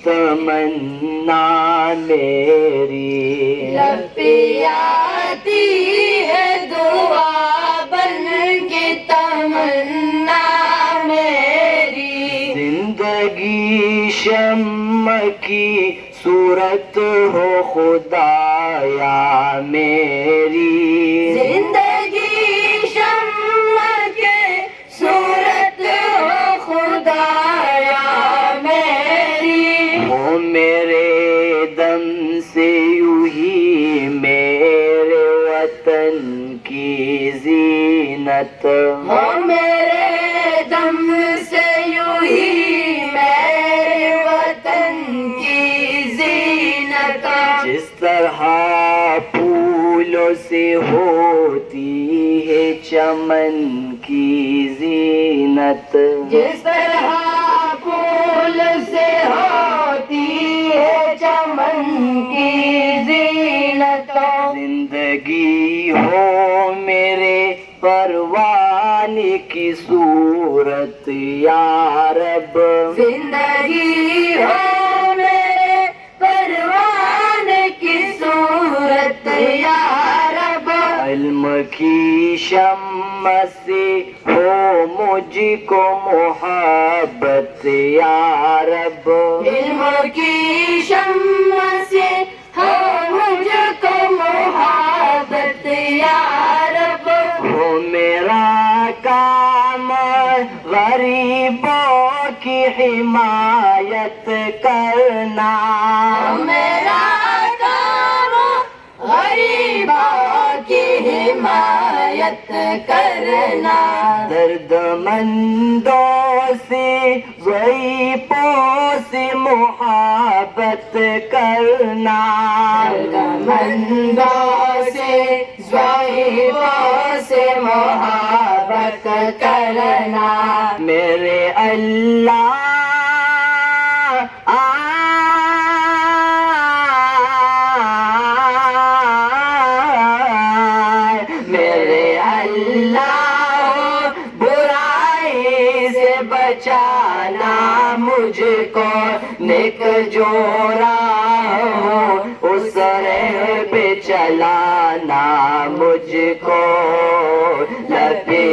تمنا میری، لب پہ آتی ہے دعا بن کے تمنا میری، زندگی شمع کی صورت ہو خدایا میری، زندگی شمع کے صورت ہو خدایا میری، ہو میرے دم سے یوں ہی میرے وطن کی زینت، ہو میرے دم سے یوں ہی میرے وطن کی زینت، جس طرح پھولوں سے ہوتی ہے چمن کی زینت، جس طرح پھول سے ہوتی ہے چمن کی زینت، زندگی ہو میرے پروانے کی صورت یا رب، زندگی ہو میرے پروانے کی صورت یا رب، علم کی شمع سے ہو مجھ کو محبت یا رب، علم کی شمع سے ہو مجھ کو محبت یا رب، ہو میرا کام غریبوں کی حمایت کرنا، میرا کام غریبوں کی حمایت کرنا، درد مندوں سے ضعیفوں سے محبت کرنا، مندوں سے ضعیفوں سے محبت کرنا، میرے اللہ میرے اللہ برائی سے بچانا مجھ کو، نیک جو راہ ہو اس راہ پہ چلانا مجھ کو، لب پہ